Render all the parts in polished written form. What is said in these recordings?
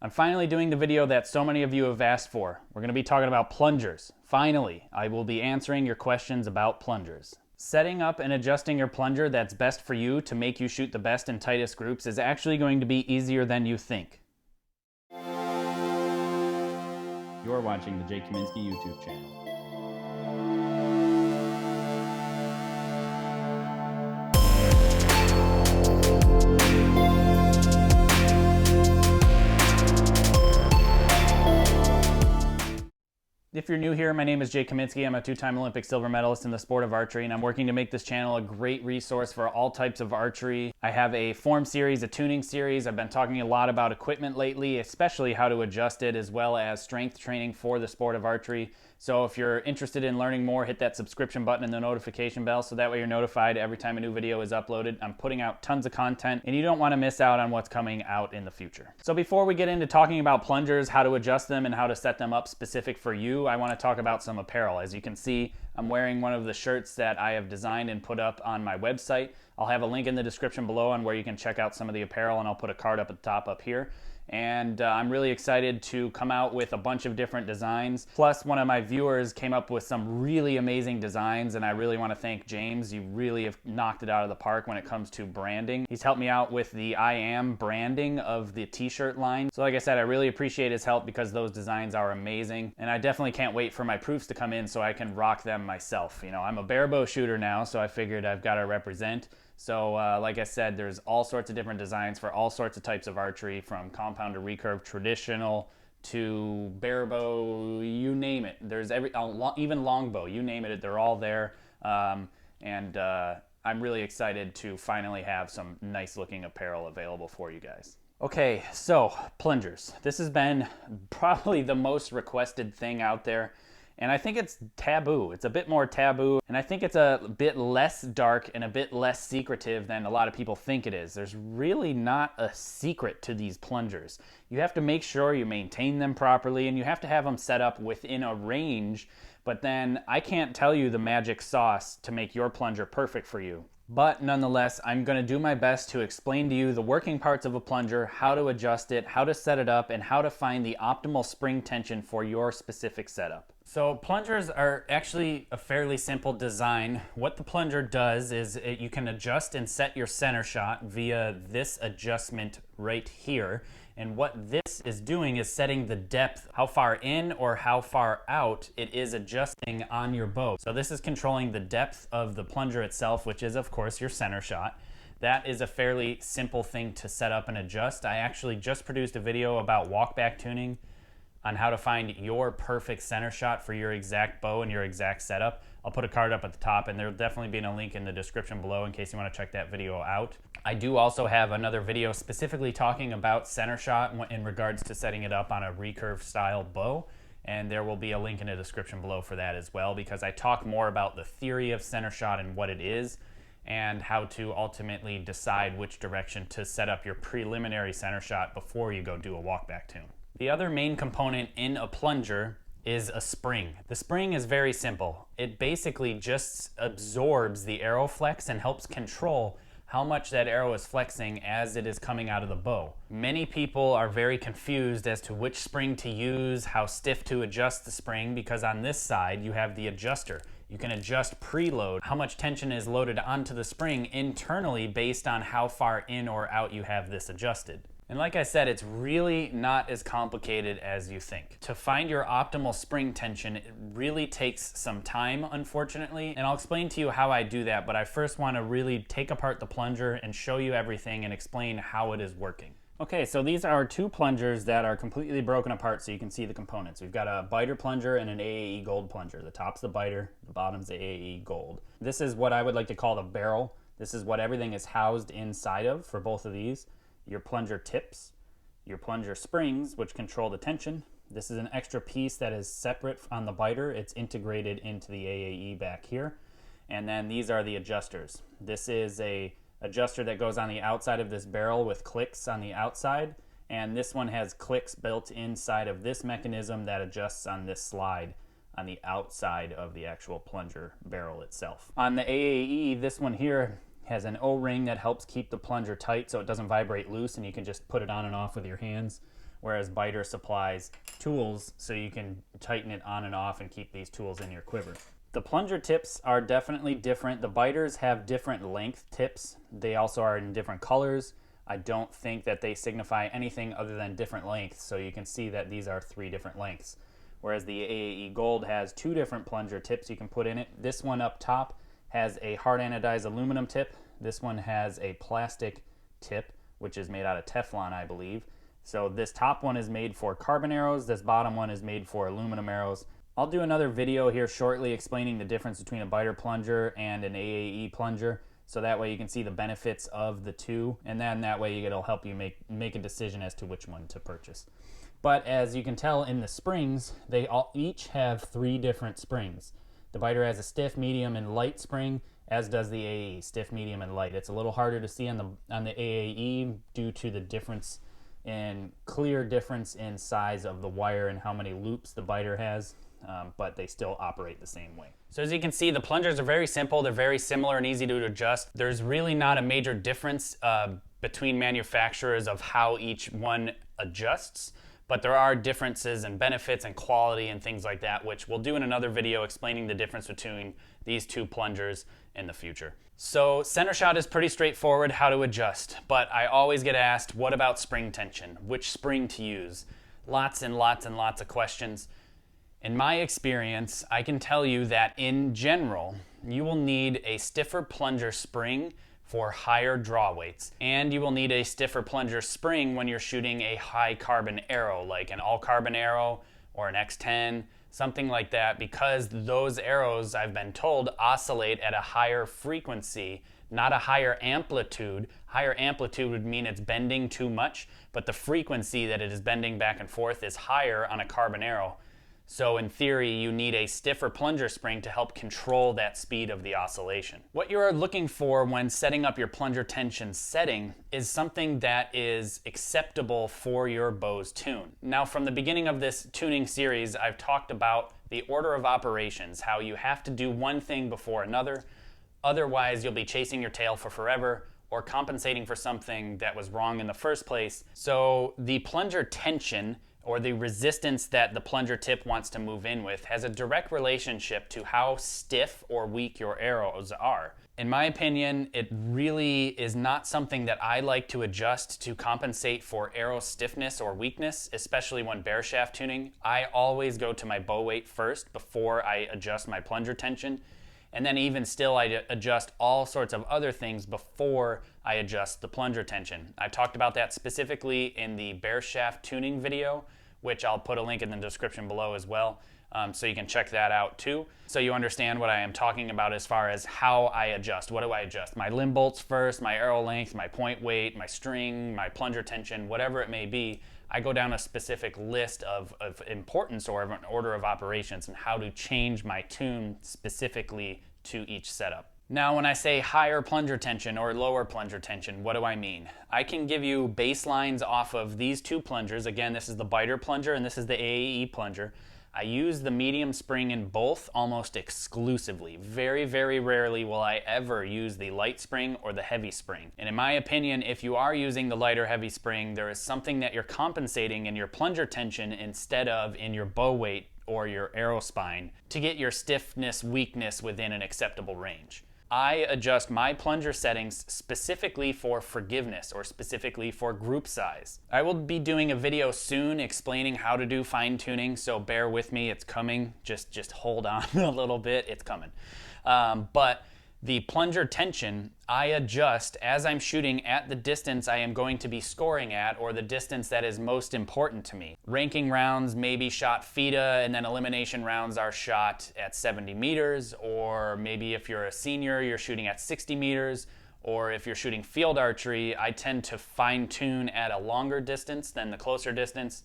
I'm finally doing the video that so many of you have asked for. We're going to be talking about plungers. Finally, I will be answering your questions about plungers. Setting up and adjusting your plunger that's best for you to make you shoot the best and tightest groups is actually going to be easier than you think. You're watching the Jake Kaminsky YouTube channel. If you're new here, my name is Jake Kaminsky. I'm a two-time Olympic silver medalist in the sport of archery, and I'm working to make this channel a great resource for all types of archery. I have a form series, a tuning series. I've been talking a lot about equipment lately, especially how to adjust it, as well as strength training for the sport of archery. So if you're interested in learning more, hit that subscription button and the notification bell so that way you're notified every time a new video is uploaded. I'm putting out tons of content, and you don't want to miss out on what's coming out in the future. So before we get into talking about plungers, how to adjust them, and how to set them up specific for you, I want to talk about some apparel. As you can see, I'm wearing one of the shirts that I have designed and put up on my website. I'll have a link in the description below on where you can check out some of the apparel, and I'll put a card up at the top up here. And I'm really excited to come out with a bunch of different designs. Plus, one of my viewers came up with some really amazing designs, and I really want to thank James. You really have knocked it out of the park when it comes to branding. He's helped me out with the I Am branding of the t-shirt line. So like I said, I really appreciate his help because those designs are amazing, and I definitely can't wait for my proofs to come in so I can rock them myself. You know, I'm a bare bow shooter now, so I figured I've got to represent. So like I said, there's all sorts of different designs for all sorts of types of archery, from compound to recurve, traditional to bare bow, you name it. There's even longbow, you name it, they're all there. I'm really excited to finally have some nice looking apparel available for you guys. Okay, so plungers. This has been probably the most requested thing out there. And I think it's taboo. It's a bit more taboo, and I think it's a bit less dark and a bit less secretive than a lot of people think it is. There's really not a secret to these plungers. You have to make sure you maintain them properly, and you have to have them set up within a range, but then I can't tell you the magic sauce to make your plunger perfect for you. But nonetheless, I'm going to do my best to explain to you the working parts of a plunger, how to adjust it, how to set it up, and how to find the optimal spring tension for your specific setup. So plungers are actually a fairly simple design. What the plunger does is you can adjust and set your center shot via this adjustment right here. And what this is doing is setting the depth, how far in or how far out it is adjusting on your bow. So this is controlling the depth of the plunger itself, which is of course your center shot. That is a fairly simple thing to set up and adjust. I actually just produced a video about walkback tuning on how to find your perfect center shot for your exact bow and your exact setup. I'll put a card up at the top, and there'll definitely be a link in the description below in case you want to check that video out. I do also have another video specifically talking about center shot in regards to setting it up on a recurve style bow, and there will be a link in the description below for that as well, because I talk more about the theory of center shot and what it is, and how to ultimately decide which direction to set up your preliminary center shot before you go do a walkback tune. The other main component in a plunger is a spring. The spring is very simple. It basically just absorbs the arrow flex and helps control how much that arrow is flexing as it is coming out of the bow. Many people are very confused as to which spring to use, how stiff to adjust the spring, because on this side you have the adjuster. You can adjust preload, how much tension is loaded onto the spring internally based on how far in or out you have this adjusted. And like I said, it's really not as complicated as you think. To find your optimal spring tension, it really takes some time, unfortunately, and I'll explain to you how I do that, but I first want to really take apart the plunger and show you everything and explain how it is working. Okay, so these are two plungers that are completely broken apart so you can see the components. We've got a biter plunger and an AAE gold plunger. The top's the biter, the bottom's the AAE gold. This is what I would like to call the barrel. This is what everything is housed inside of for both of these. Your plunger tips, your plunger springs, which control the tension. This is an extra piece that is separate on the biter. It's integrated into the AAE back here. And then these are the adjusters. This is a adjuster that goes on the outside of this barrel with clicks on the outside. And this one has clicks built inside of this mechanism that adjusts on this slide on the outside of the actual plunger barrel itself. On the AAE, this one here has an O-ring that helps keep the plunger tight so it doesn't vibrate loose, and you can just put it on and off with your hands. whereas biter supplies tools so you can tighten it on and off and keep these tools in your quiver. The plunger tips are definitely different. The biters have different length tips. They also are in different colors. I don't think that they signify anything other than different lengths, so you can see that these are 3 different lengths. Whereas the AAE Gold has 2 different plunger tips you can put in it. This one up top has a hard anodized aluminum tip. This one has a plastic tip, which is made out of Teflon, I believe. So this top one is made for carbon arrows. This bottom one is made for aluminum arrows. I'll do another video here shortly explaining the difference between a biter plunger and an AAE plunger, so that way you can see the benefits of the two, and then that way it'll help you make a decision as to which one to purchase. But as you can tell in the springs, they each have 3 different springs. The biter has a stiff, medium, and light spring, as does the AAE, stiff, medium, and light. It's a little harder to see on the AAE due to the clear difference in size of the wire and how many loops the biter has. But they still operate the same way. So as you can see, the plungers are very simple. They're very similar and easy to adjust. There's really not a major difference between manufacturers of how each one adjusts, but there are differences in benefits and quality and things like that, which we'll do in another video explaining the difference between these 2 plungers in the future. So center shot is pretty straightforward how to adjust, but I always get asked, what about spring tension? Which spring to use? Lots and lots and lots of questions. In my experience, I can tell you that in general, you will need a stiffer plunger spring for higher draw weights, and you will need a stiffer plunger spring when you're shooting a high carbon arrow, like an all carbon arrow or an X10, something like that, because those arrows, I've been told, oscillate at a higher frequency, not a higher amplitude. Higher amplitude would mean it's bending too much, but the frequency that it is bending back and forth is higher on a carbon arrow. So in theory, you need a stiffer plunger spring to help control that speed of the oscillation. What you are looking for when setting up your plunger tension setting is something that is acceptable for your bow's tune. Now, from the beginning of this tuning series, I've talked about the order of operations, how you have to do one thing before another. Otherwise, you'll be chasing your tail for forever or compensating for something that was wrong in the first place. So the plunger tension, or the resistance that the plunger tip wants to move in with, has a direct relationship to how stiff or weak your arrows are. In my opinion, it really is not something that I like to adjust to compensate for arrow stiffness or weakness, especially when bare shaft tuning. I always go to my bow weight first before I adjust my plunger tension. And then even still, I adjust all sorts of other things before I adjust the plunger tension. I talked about that specifically in the bare shaft tuning video, which I'll put a link in the description below as well, so you can check that out too. So you understand what I am talking about as far as how I adjust. What do I adjust? My limb bolts first, my arrow length, my point weight, my string, my plunger tension, whatever it may be. I go down a specific list of importance or of an order of operations and how to change my tune specifically to each setup. Now, when I say higher plunger tension or lower plunger tension, what do I mean? I can give you baselines off of these 2 plungers. Again, this is the biter plunger and this is the AAE plunger. I use the medium spring in both almost exclusively. Very, very rarely will I ever use the light spring or the heavy spring. And in my opinion, if you are using the light or heavy spring, there is something that you're compensating in your plunger tension instead of in your bow weight or your arrow spine to get your stiffness, weakness within an acceptable range. I adjust my plunger settings specifically for forgiveness or specifically for group size. I will be doing a video soon explaining how to do fine tuning, so bear with me, it's coming. Just hold on a little bit, it's coming. But the plunger tension, I adjust as I'm shooting at the distance I am going to be scoring at, or the distance that is most important to me. Ranking rounds may be shot FITA, and then elimination rounds are shot at 70 meters, or maybe if you're a senior, you're shooting at 60 meters, or if you're shooting field archery, I tend to fine tune at a longer distance than the closer distance,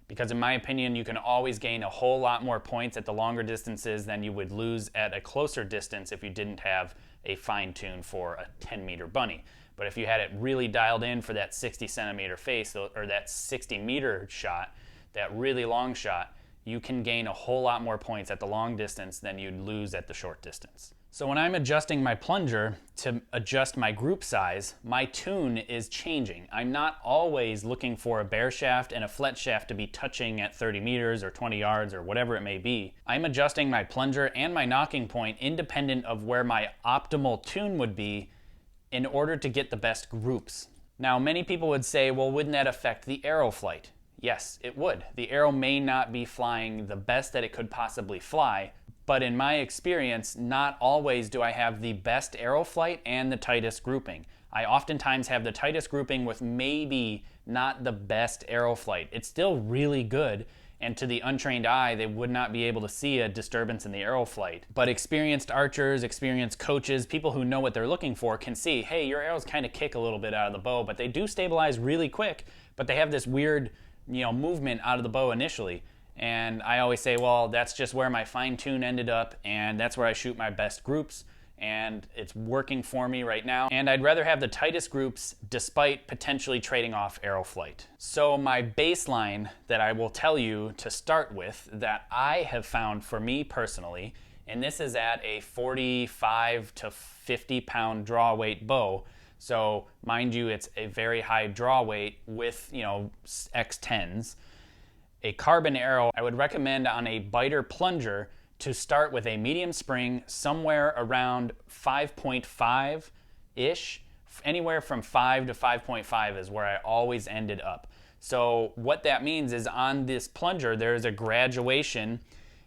because in my opinion, you can always gain a whole lot more points at the longer distances than you would lose at a closer distance if you didn't have a fine tune for a 10-meter bunny. But if you had it really dialed in for that 60-centimeter face, or that 60-meter shot, that really long shot, you can gain a whole lot more points at the long distance than you'd lose at the short distance. So when I'm adjusting my plunger to adjust my group size, my tune is changing. I'm not always looking for a bare shaft and a flat shaft to be touching at 30 meters or 20 yards or whatever it may be. I'm adjusting my plunger and my knocking point independent of where my optimal tune would be in order to get the best groups. Now, many people would say, well, wouldn't that affect the arrow flight? Yes, it would. The arrow may not be flying the best that it could possibly fly, but in my experience, not always do I have the best arrow flight and the tightest grouping. I oftentimes have the tightest grouping with maybe not the best arrow flight. It's still really good, and to the untrained eye, they would not be able to see a disturbance in the arrow flight. But experienced archers, experienced coaches, people who know what they're looking for can see, hey, your arrows kind of kick a little bit out of the bow, but they do stabilize really quick, but they have this weird, movement out of the bow initially. And I always say, well, that's just where my fine tune ended up, and that's where I shoot my best groups, and it's working for me right now. And I'd rather have the tightest groups despite potentially trading off arrow flight. So my baseline that I will tell you to start with that I have found for me personally, and this is at a 45 to 50 pound draw weight bow. So mind you, it's a very high draw weight with, X10s. A carbon arrow, I would recommend on a biter plunger to start with a medium spring somewhere around 5.5-ish. Anywhere from 5 to 5.5 is where I always ended up. So what that means is on this plunger, there's a graduation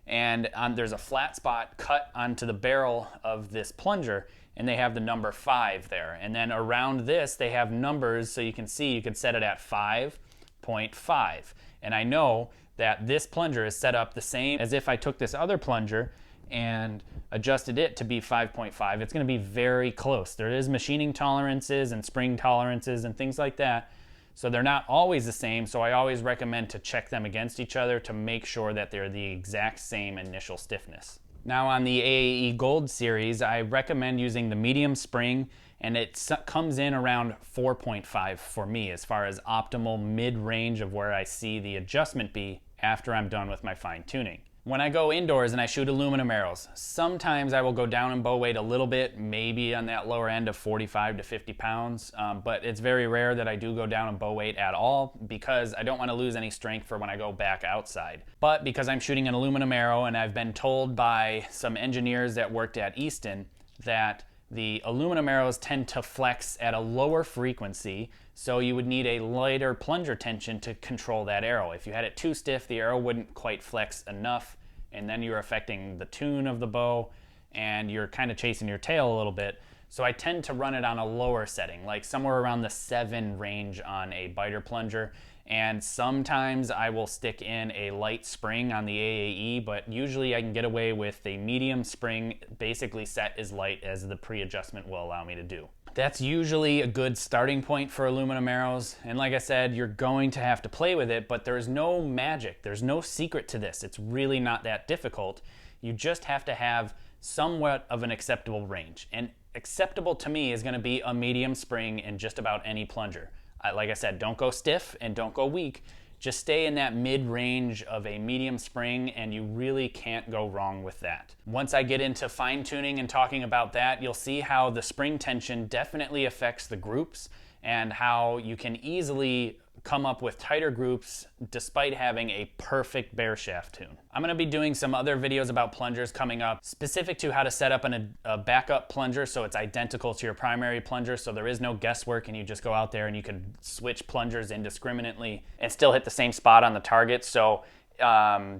and there's a flat spot cut onto the barrel of this plunger, and they have the number 5 there. And then around this, they have numbers, so you can see you could set it at 5.5. And I know that this plunger is set up the same as if I took this other plunger and adjusted it to be 5.5. It's going to be very close. There is machining tolerances and spring tolerances and things like that. So they're not always the same. So I always recommend to check them against each other to make sure that they're the exact same initial stiffness. Now on the AAE Gold series, I recommend using the medium spring, and it comes in around 4.5 for me as far as optimal mid-range of where I see the adjustment be after I'm done with my fine tuning. When I go indoors and I shoot aluminum arrows, sometimes I will go down in bow weight a little bit, maybe on that lower end of 45 to 50 pounds, but it's very rare that I do go down in bow weight at all because I don't want to lose any strength for when I go back outside. But because I'm shooting an aluminum arrow, and I've been told by some engineers that worked at Easton that the aluminum arrows tend to flex at a lower frequency, so you would need a lighter plunger tension to control that arrow. If you had it too stiff, the arrow wouldn't quite flex enough, and then you're affecting the tune of the bow, and you're kind of chasing your tail a little bit. So I tend to run it on a lower setting, like somewhere around the 7 range on a biter plunger. And sometimes I will stick in a light spring on the AAE, but usually I can get away with a medium spring, basically set as light as the pre-adjustment will allow me to do. That's usually a good starting point for aluminum arrows. And like I said, you're going to have to play with it, but there's no magic. There's no secret to this. It's really not that difficult. You just have to have somewhat of an acceptable range. And acceptable to me is going to be a medium spring in just about any plunger. Like I said, don't go stiff and don't go weak. Just stay in that mid-range of a medium spring, and you really can't go wrong with that. Once I get into fine-tuning and talking about that, you'll see how the spring tension definitely affects the groups and how you can easily come up with tighter groups despite having a perfect bare shaft tune. I'm going to be doing some other videos about plungers coming up specific to how to set up a backup plunger so it's identical to your primary plunger, so there is no guesswork and you just go out there and you can switch plungers indiscriminately and still hit the same spot on the target. So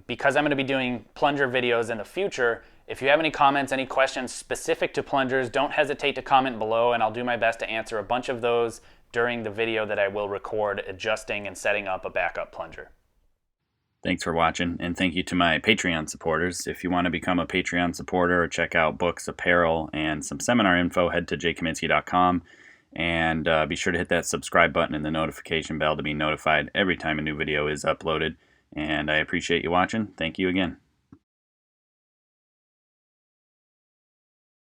because I'm going to be doing plunger videos in the future, if you have any comments, any questions specific to plungers, don't hesitate to comment below, and I'll do my best to answer a bunch of those during the video that I will record adjusting and setting up a backup plunger. Thanks for watching, and thank you to my Patreon supporters. If you want to become a Patreon supporter or check out books, apparel, and some seminar info, head to jkaminski.com, and be sure to hit that subscribe button and the notification bell to be notified every time a new video is uploaded. And I appreciate you watching. Thank you again.